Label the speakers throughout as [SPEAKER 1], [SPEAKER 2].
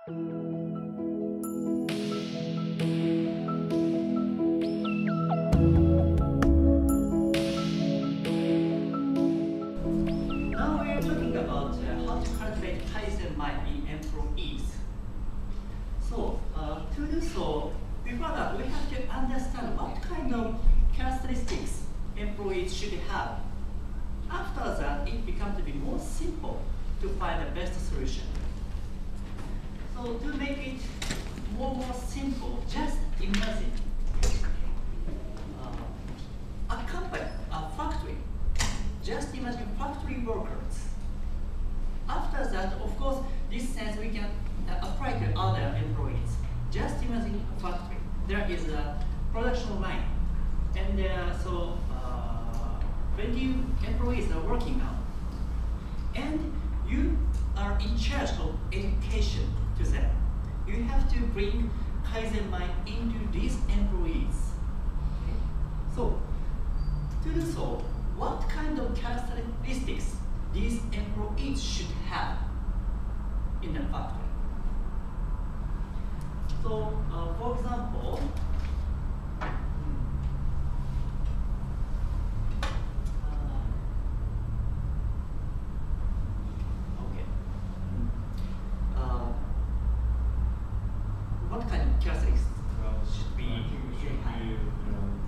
[SPEAKER 1] Now we are talking about how to cultivate Kaizen mind in employees. So, to do so, before that, we have to understand what kind of characteristics employees should have. After that, it becomes to be more simple to find the best solution. So, to make it more simple, just imagine a company, a factory. Just imagine factory workers. After that, of course, this sense we can apply to other employees. Just imagine a factory. There is a production line, and when you employees are working now, and you are in charge of education to them, you have to bring Kaizen mind into these employees. Okay? So, to do so, what kind of characteristics these employees should have in the factory? So, for example, what kind of characteristics should be?
[SPEAKER 2] I think we should be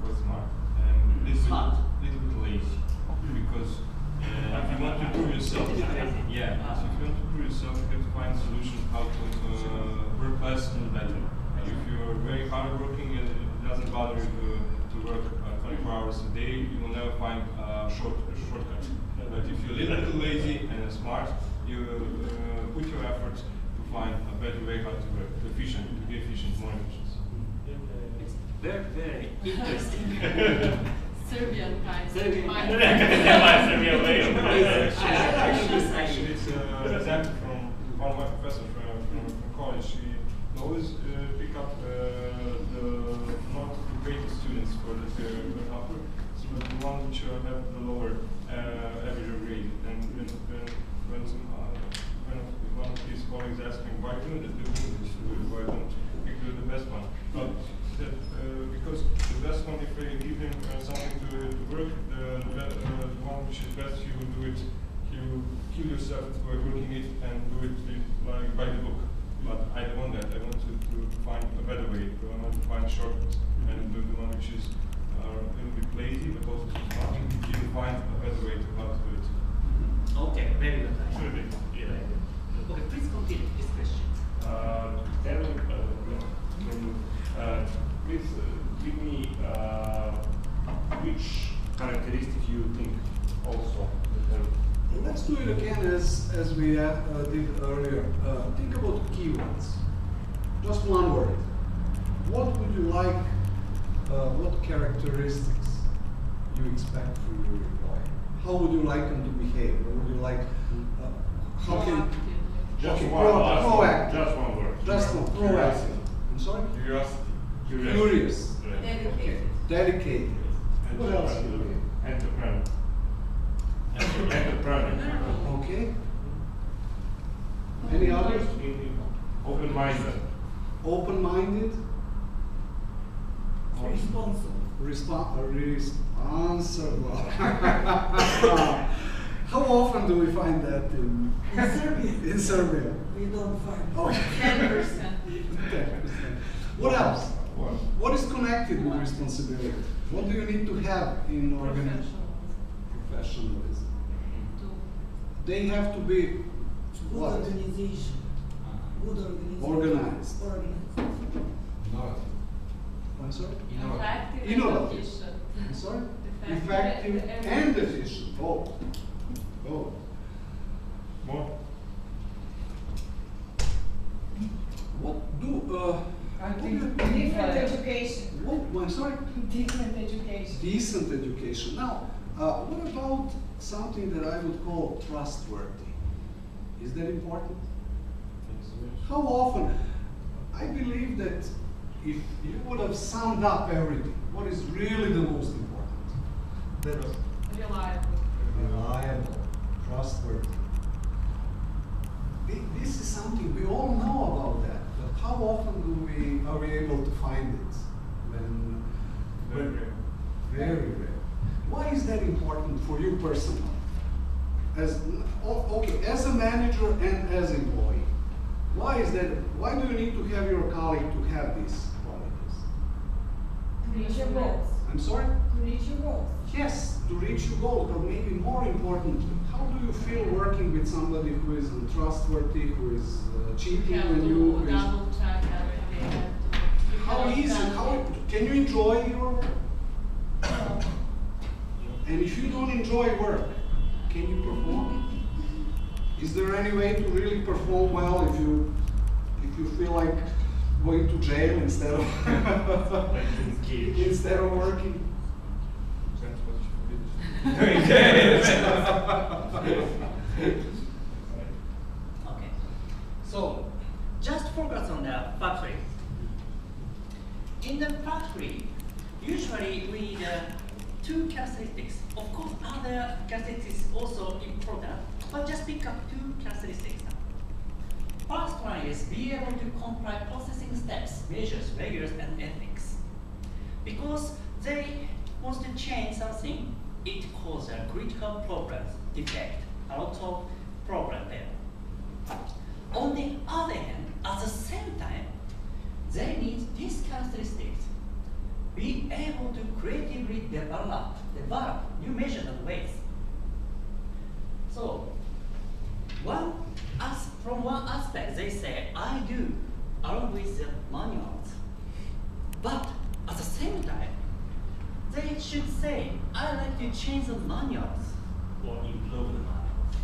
[SPEAKER 2] quite smart and a little bit lazy, because if you want to prove yourself, if you want to prove yourself, you have to find solutions how to work less and better. If you're very hardworking and it doesn't bother you to work 24 hours a day, you will never find a shortcut. But if you're a little bit lazy and smart, you put your efforts to find a better way how to work, to be efficient, more efficient.
[SPEAKER 1] It's very, very interesting.
[SPEAKER 3] Serbian kind.
[SPEAKER 1] Serbian kind.
[SPEAKER 2] Serbian way of actually, it's an example from one of my professors from college. He always pick up not the greatest students for the upper, but the one which have the lower average grade. And when one of his colleagues asked him, why don't you do this? Why don't you do the best one? But because the best one, if you give him something to work, the one which is best, he will do it. He will kill yourself by working it and do it like by the book. But I don't want that. I want to find a better way. I want to find shortcuts and do the one which is a little bit lazy, but also smart. He will find a better way to how to do it.
[SPEAKER 1] Okay, very good.
[SPEAKER 2] Should be. Yeah.
[SPEAKER 1] Okay, please continue this question.
[SPEAKER 4] Please give me which characteristic you think also.
[SPEAKER 5] Let's do it again as we did earlier. Think about keywords. Just one word. What would you like, what characteristics you expect from your employee? How would you like them to behave? What would you like, how can...
[SPEAKER 4] Just
[SPEAKER 5] okay,
[SPEAKER 4] one
[SPEAKER 5] proactive.
[SPEAKER 4] Just one word.
[SPEAKER 5] Just one, proactive. I'm sorry?
[SPEAKER 4] Curiosity.
[SPEAKER 5] Curious.
[SPEAKER 3] Dedicated.
[SPEAKER 5] Dedicated. What else?
[SPEAKER 4] Entrepreneur. Entrepreneur.
[SPEAKER 5] Okay. Any others?
[SPEAKER 4] Open-minded.
[SPEAKER 5] Open-minded.
[SPEAKER 3] Responsible.
[SPEAKER 5] Responsible. How often do we find that in
[SPEAKER 3] Serbia?
[SPEAKER 5] In Serbia.
[SPEAKER 3] We don't find.
[SPEAKER 5] Okay.
[SPEAKER 3] 10%.
[SPEAKER 5] 10%. What else? What is connected with responsibility? What do you need to have in professionalism? They have to be
[SPEAKER 6] Good
[SPEAKER 5] what?
[SPEAKER 6] organization. Good organization.
[SPEAKER 5] Organized.
[SPEAKER 6] Organized.
[SPEAKER 5] I'm sorry?
[SPEAKER 3] Effective and
[SPEAKER 5] Innovative.
[SPEAKER 3] efficient.
[SPEAKER 5] I'm sorry?
[SPEAKER 3] Effective
[SPEAKER 5] Effective
[SPEAKER 3] and
[SPEAKER 5] and efficient. Oh. Oh.
[SPEAKER 4] More?
[SPEAKER 5] What do
[SPEAKER 6] I think
[SPEAKER 5] what do you-
[SPEAKER 6] different education.
[SPEAKER 5] what, I'm sorry?
[SPEAKER 6] Different education.
[SPEAKER 5] Decent education. Now, what about something that I would call trustworthy? Is that important? How often? I believe that if you would have summed up everything, what is really the most important? That
[SPEAKER 3] Reliable.
[SPEAKER 5] reliable, trustworthy. This is something we all know about that. personal. Okay, as a manager and as employee, why is that? Why do you need to have your colleague to have these qualities?
[SPEAKER 6] To reach your goals.
[SPEAKER 5] I'm sorry?
[SPEAKER 6] To reach your goals.
[SPEAKER 5] Yes, to reach your goals, but maybe more importantly, how do you feel working with somebody who is untrustworthy, who is cheating
[SPEAKER 3] You have
[SPEAKER 5] on you?
[SPEAKER 3] to
[SPEAKER 5] who is-
[SPEAKER 3] double check everything. You
[SPEAKER 5] How
[SPEAKER 3] cannot
[SPEAKER 5] easy?
[SPEAKER 3] double-
[SPEAKER 5] Can you enjoy your work? And if you don't enjoy work, can you perform? Is there any way to really perform well if you feel like going to jail instead of
[SPEAKER 4] Like in cage.
[SPEAKER 5] instead of working?
[SPEAKER 2] That's what you did.
[SPEAKER 1] Okay. So just focus on the factory. In the factory, usually we need two characteristics. Of course, other characteristics also important, but just pick up two characteristics. First one is be able to comply processing steps, measures, regulations, and ethics. Because they want to change something, it causes a critical problems, defect, a lot of problem there. On the other hand, at the same time, they need these characteristics. Be able to creatively develop new measures and ways. So, from one aspect, they say, I do, along with the manuals. But at the same time, they should say, I like to change the manuals or improve the manuals.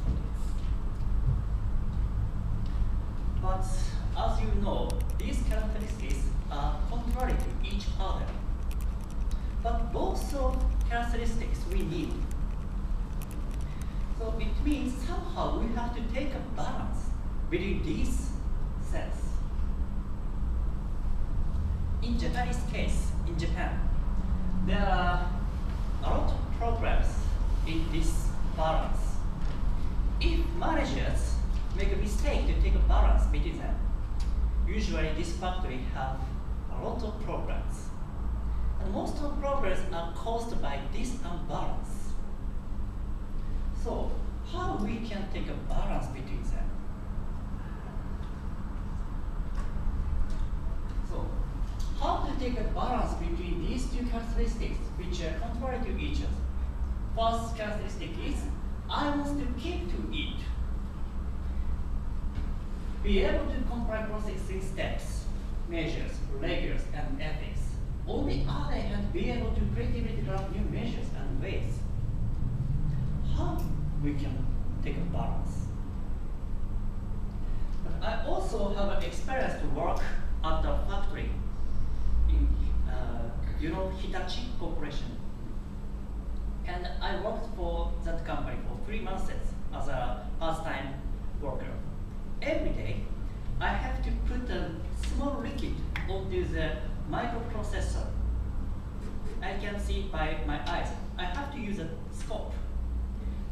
[SPEAKER 1] But as you know, these characteristics are contrary to each other. But both of characteristics we need. So it means somehow we have to take a balance between these sets. In Japanese case, in Japan, there are a lot of programs in this balance. If managers make a mistake to take a balance between them, usually this factory have a lot of problems. And most of the problems are caused by this imbalance. So, how we can take a balance between them? So, how to take a balance between these two characteristics which are contrary to each other? First characteristic is, I want to keep to it. Be able to comply processing steps, measures, regulations, and ethics. On the other hand, be able to creatively develop new measures and ways. How we can take a balance? But I also have an experience to work at a factory in, Hitachi Corporation. And I worked for that company for 3 months as a part-time worker. Every day, I have to put a small liquid onto the microprocessor. I can see by my eyes. I have to use a scope.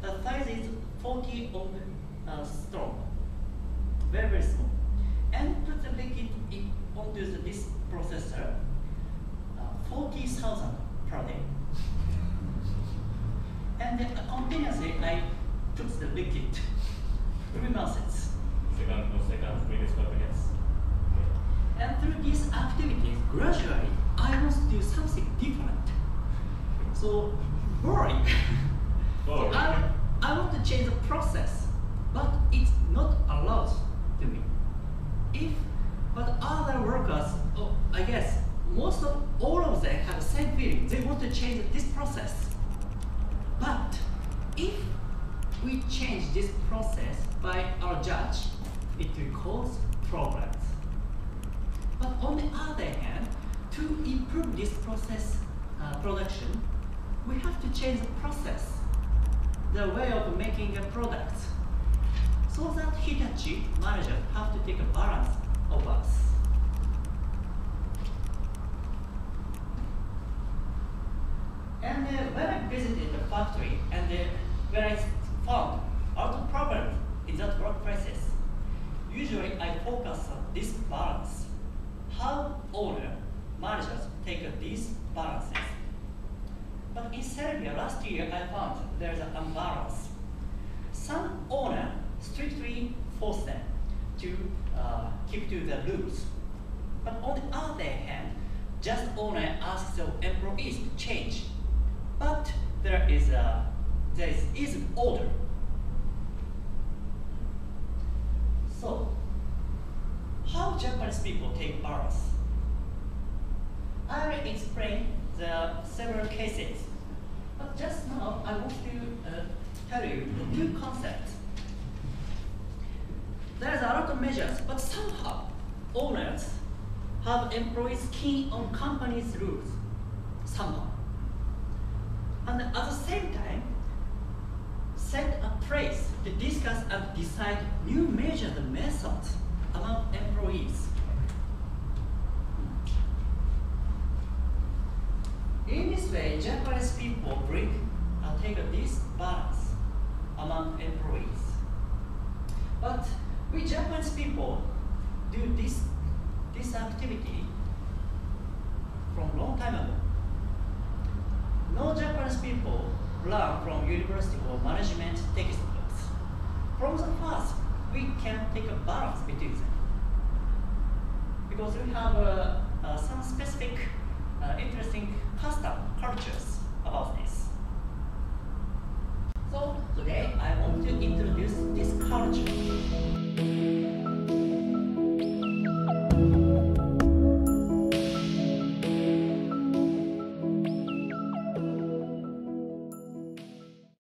[SPEAKER 1] The size is 40 strong, very, very small. And put the liquid onto this processor, 40,000 per day. And then continuously, I put the liquid 3 months.
[SPEAKER 4] Second, minutes per minute.
[SPEAKER 1] And through these activities, gradually, I must do something different. So, boring. So I want to change the process, but it's not allowed to me. But other workers, I guess, all of them have the same feeling. They want to change this process. But if we change this process by our judge, it will cause problems. But on the other hand, to improve this process production, we have to change the process, the way of making a product, so that Hitachi managers have to take a balance of us. And when I visited the factory and when I found a lot of problems in that workplaces, usually I focus on this balance. How owner, managers take these balances. But in Serbia, last year I found there's an imbalance. Some owner strictly force them to keep to the rules. But on the other hand, just owner asks the employees to change. But there is an order. So, how Japanese people take balance? I will explain the several cases. But just now, I want to tell you the two concepts. There's a lot of measures, but somehow owners have employees keen on company's rules. Somehow. And at the same time, set a place to discuss and decide new measures and methods among employees. In this way, Japanese people take this balance among employees. But we Japanese people do this activity from long time ago. No Japanese people learn from university or management textbooks. From the first, we can take a balance between them. Because we have some specific interesting cultures about this. So today